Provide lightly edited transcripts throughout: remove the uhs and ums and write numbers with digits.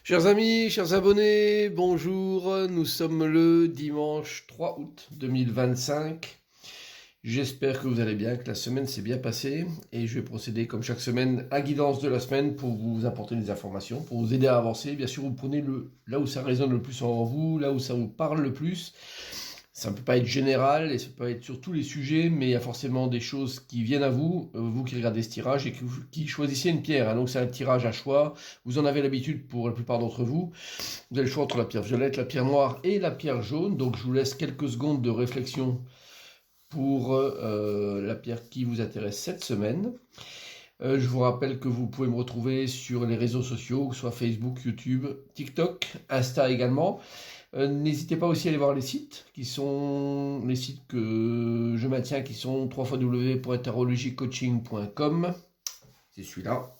Chers amis, chers abonnés, bonjour. Nous sommes le dimanche 3 août 2025. J'espère que vous allez bien, que la semaine s'est bien passée. Et je vais procéder comme chaque semaine à guidance de la semaine pour vous apporter des informations, pour vous aider à avancer. Bien sûr, vous prenez là où ça résonne le plus en vous, là où ça vous parle le plus. Ça ne peut pas être général et ça peut être sur tous les sujets, mais il y a forcément des choses qui viennent à vous, vous qui regardez ce tirage et qui choisissez une pierre, hein. Donc c'est un tirage à choix, vous en avez l'habitude pour la plupart d'entre vous. Vous avez le choix entre la pierre violette, la pierre noire et la pierre jaune, donc je vous laisse quelques secondes de réflexion pour la pierre qui vous intéresse cette semaine. Je vous rappelle que vous pouvez me retrouver sur les réseaux sociaux, soit Facebook, YouTube, TikTok, Insta également. N'hésitez pas aussi à aller voir les sites, qui sont les sites que je maintiens, qui sont www.tarologycoaching.com. C'est celui-là.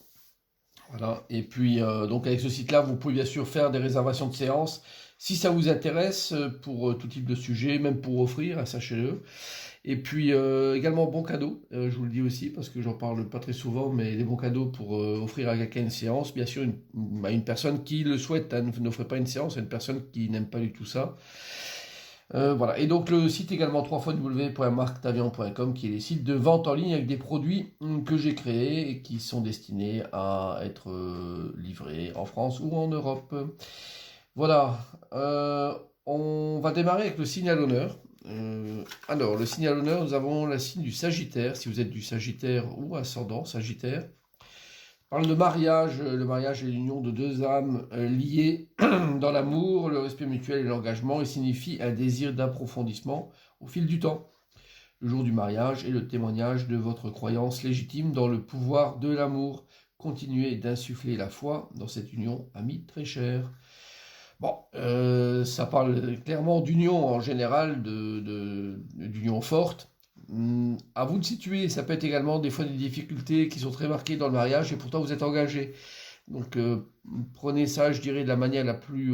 Voilà. Et puis, donc avec ce site-là, vous pouvez bien sûr faire des réservations de séances si ça vous intéresse pour tout type de sujet, même pour offrir, hein, sachez-le. Et puis également bon cadeau, je vous le dis aussi parce que j'en parle pas très souvent, mais des bons cadeaux pour offrir à quelqu'un une séance. Bien sûr, une personne qui le souhaite, hein, n'offrez pas une séance à une personne qui n'aime pas du tout ça. Voilà. Et donc le site également www.marctavian.com qui est les sites de vente en ligne avec des produits que j'ai créés et qui sont destinés à être livrés en France ou en Europe. Voilà. On va démarrer avec le signe à l'honneur. Alors, le signe à l'honneur, nous avons le signe du Sagittaire, si vous êtes du Sagittaire ou ascendant Sagittaire. On parle de mariage. Le mariage est l'union de deux âmes liées dans l'amour, le respect mutuel et l'engagement. Il signifie un désir d'approfondissement au fil du temps. Le jour du mariage est le témoignage de votre croyance légitime dans le pouvoir de l'amour. Continuez d'insuffler la foi dans cette union, amis très chers. Bon, ça parle clairement d'union en général, d'union forte. À vous de situer, ça peut être également des fois des difficultés qui sont très marquées dans le mariage et pourtant vous êtes engagé. Donc prenez ça, je dirais, de la manière la plus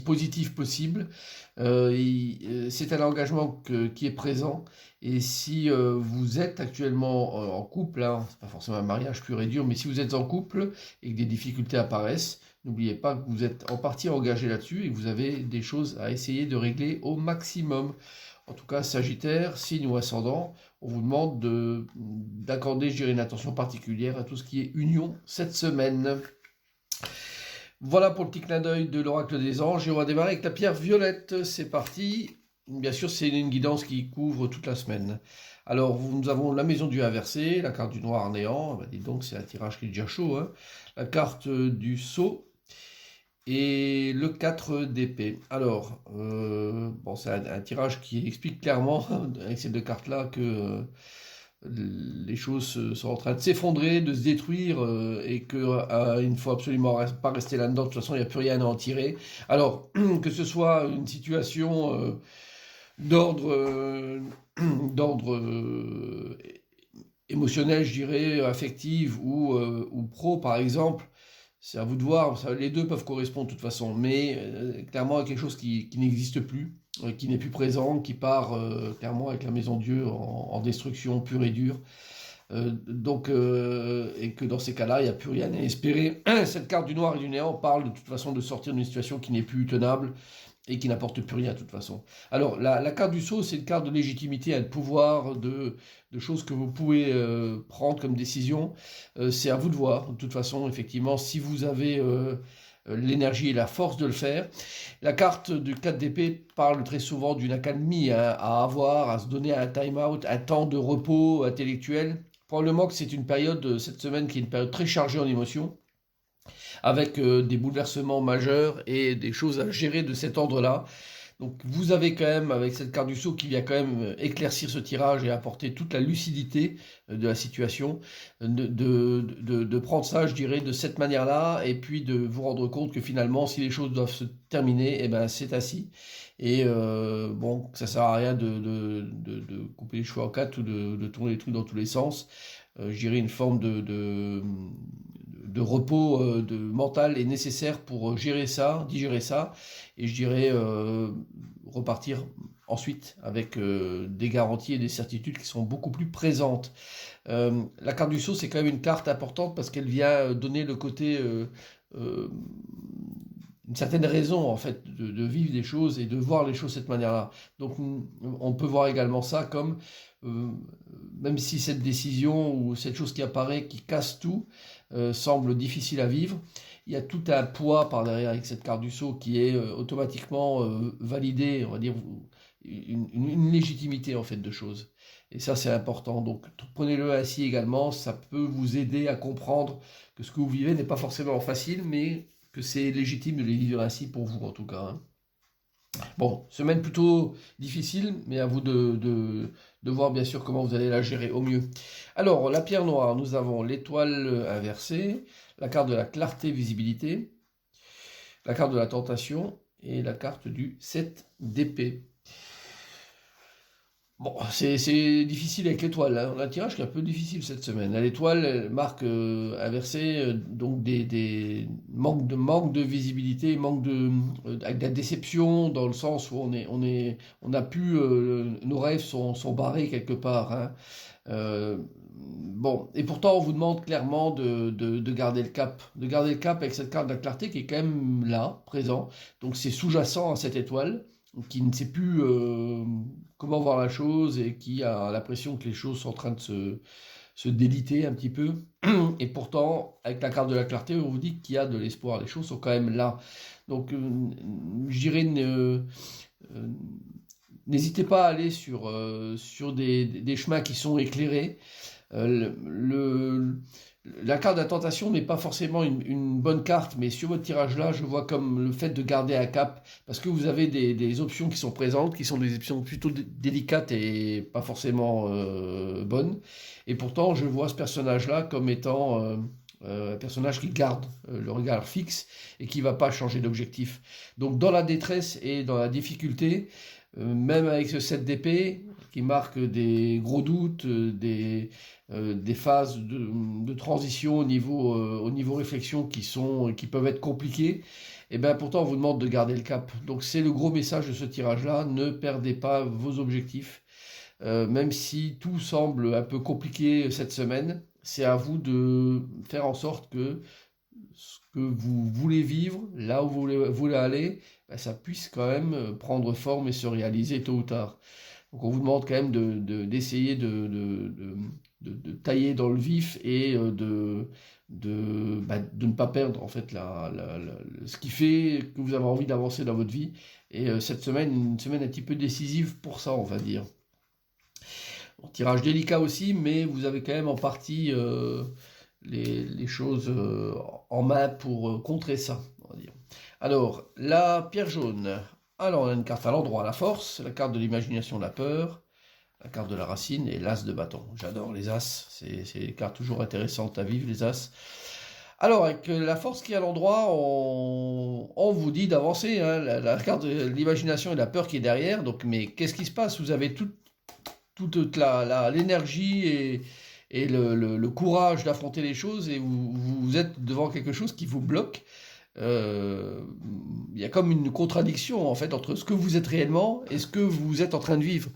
positive possible. C'est un engagement qui est présent. Et si vous êtes actuellement en couple, hein, c'est pas forcément un mariage pur et dur, mais si vous êtes en couple et que des difficultés apparaissent, n'oubliez pas que vous êtes en partie engagé là-dessus et que vous avez des choses à essayer de régler au maximum. En tout cas, Sagittaire, signe ou ascendant, on vous demande d'accorder, je dirais, une attention particulière à tout ce qui est union cette semaine. Voilà pour le petit clin d'œil de l'oracle des anges. Et on va démarrer avec la pierre violette. C'est parti. Bien sûr, c'est une guidance qui couvre toute la semaine. Alors, nous avons la maison du inversé, la carte du noir néant. Bah, dis donc, c'est un tirage qui est déjà chaud, hein. La carte du sceau et le 4 d'épée. Alors, bon, c'est un tirage qui explique clairement, avec ces deux cartes-là, que les choses sont en train de s'effondrer, de se détruire, et qu'il ne faut absolument pas rester là-dedans. De toute façon, il n'y a plus rien à en tirer. Alors, que ce soit une situation d'ordre d'ordre émotionnel, je dirais, affective ou pro, par exemple, c'est à vous de voir. Les deux peuvent correspondre de toute façon, mais clairement, quelque chose qui n'existe plus, qui n'est plus présent, qui part clairement avec la maison Dieu en destruction pure et dure. Et que dans ces cas-là, il n'y a plus rien à espérer. Cette carte du noir et du néant parle de toute façon de sortir d'une situation qui n'est plus tenable et qui n'apporte plus rien de toute façon. Alors, la carte du sceau, c'est une carte de légitimité, de pouvoir, de choses que vous pouvez prendre comme décision. C'est à vous de voir, de toute façon, effectivement, si vous avez l'énergie et la force de le faire. La carte du 4 d'épée parle très souvent d'une accalmie, hein, à avoir, à se donner un time-out, un temps de repos intellectuel. Probablement que c'est une période, cette semaine, qui est une période très chargée en émotions, avec des bouleversements majeurs et des choses à gérer de cet ordre-là. Donc vous avez quand même, avec cette carte du sceau, qui vient quand même éclaircir ce tirage et apporter toute la lucidité de la situation, de prendre ça, je dirais, de cette manière-là, et puis de vous rendre compte que finalement, si les choses doivent se terminer, eh ben, c'est ainsi. Et bon, ça sert à rien de couper les cheveux en quatre ou de tourner les trucs dans tous les sens. Je dirais une forme de repos mental est nécessaire pour gérer ça, digérer ça, et je dirais repartir ensuite avec des garanties et des certitudes qui sont beaucoup plus présentes. La carte du sceau, c'est quand même une carte importante parce qu'elle vient donner le côté une certaine raison en fait de vivre des choses et de voir les choses de cette manière-là. Donc on peut voir également ça comme, même si cette décision ou cette chose qui apparaît, qui casse tout, semble difficile à vivre, il y a tout un poids par derrière avec cette carte du sceau qui est automatiquement validé, on va dire, une légitimité en fait de choses. Et ça c'est important, donc prenez-le ainsi également, ça peut vous aider à comprendre que ce que vous vivez n'est pas forcément facile, mais que c'est légitime de les vivre ainsi pour vous en tout cas. Hein. Bon, semaine plutôt difficile, mais à vous de voir bien sûr comment vous allez la gérer au mieux. Alors, la pierre noire, nous avons l'étoile inversée, la carte de la clarté, visibilité, la carte de la tentation et la carte du 7 d'épée. Bon, c'est difficile avec l'étoile, hein. On a un tirage qui est un peu difficile cette semaine. L'étoile marque inversée, donc des manque de visibilité, avec de la déception, dans le sens où on a pu, nos rêves sont barrés quelque part. Hein. Bon, et pourtant on vous demande clairement de garder le cap. De garder le cap avec cette carte de la clarté qui est quand même là, présent. Donc c'est sous-jacent à cette étoile, qui ne sait plus comment voir la chose et qui a l'impression que les choses sont en train de se déliter un petit peu. Et pourtant, avec la carte de la clarté, on vous dit qu'il y a de l'espoir. Les choses sont quand même là. Donc, je dirais, n'hésitez pas à aller sur des chemins qui sont éclairés. La carte de la tentation n'est pas forcément une bonne carte, mais sur votre tirage-là, je vois comme le fait de garder un cap, parce que vous avez des options qui sont présentes, qui sont des options plutôt délicates et pas forcément bonnes. Et pourtant, je vois ce personnage-là comme étant un personnage qui garde le regard fixe et qui ne va pas changer d'objectif. Donc dans la détresse et dans la difficulté, même avec ce 7 d'épée, qui marque des gros doutes, des phases de transition au niveau réflexion qui peuvent être compliquées, et bien pourtant on vous demande de garder le cap. Donc c'est le gros message de ce tirage-là, ne perdez pas vos objectifs. Même si tout semble un peu compliqué cette semaine, c'est à vous de faire en sorte que ce que vous voulez vivre, là où vous voulez aller, ben ça puisse quand même prendre forme et se réaliser tôt ou tard. Donc on vous demande quand même d'essayer de tailler dans le vif et de ne pas perdre en fait ce qui fait que vous avez envie d'avancer dans votre vie. Et cette semaine, une semaine un petit peu décisive pour ça, on va dire. Bon, tirage délicat aussi, mais vous avez quand même en partie les choses en main pour contrer ça, on va dire. Alors, la pierre jaune. Alors, on a une carte à l'endroit, la force, la carte de l'imagination, la peur, la carte de la racine et l'as de bâton. J'adore les as, c'est des cartes toujours intéressantes à vivre, les as. Alors, avec la force qui est à l'endroit, on vous dit d'avancer, hein, la carte de l'imagination et la peur qui est derrière. Donc, mais qu'est-ce qui se passe? Vous avez toute l'énergie et le courage d'affronter les choses et vous êtes devant quelque chose qui vous bloque. Il y a comme une contradiction en fait entre ce que vous êtes réellement et ce que vous êtes en train de vivre.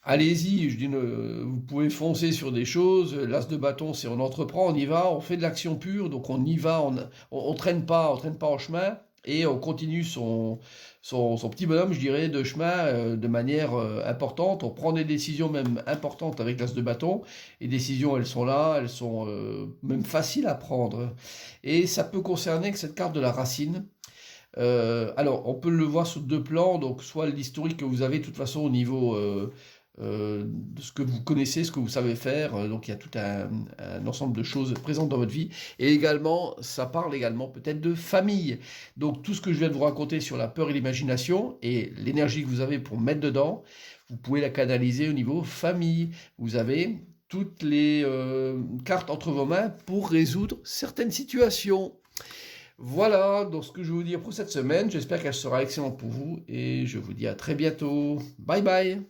Allez-y, je dis, vous pouvez foncer sur des choses. L'as de bâton, c'est on entreprend, on y va, on fait de l'action pure, donc on y va, on traîne pas en chemin et on continue son petit bonhomme, je dirais, de chemin de manière importante. On prend des décisions même importantes avec l'as de bâton. Les décisions, elles sont là, elles sont même faciles à prendre. Et ça peut concerner que cette carte de la racine. Alors, on peut le voir sous deux plans, donc soit l'historique que vous avez de toute façon au niveau de ce que vous connaissez, ce que vous savez faire, donc il y a tout un ensemble de choses présentes dans votre vie, et également, ça parle également peut-être de famille, donc tout ce que je viens de vous raconter sur la peur et l'imagination, et l'énergie que vous avez pour mettre dedans, vous pouvez la canaliser au niveau famille, vous avez toutes les cartes entre vos mains pour résoudre certaines situations. Voilà donc ce que je vais vous dire pour cette semaine, j'espère qu'elle sera excellente pour vous, et je vous dis à très bientôt, bye bye.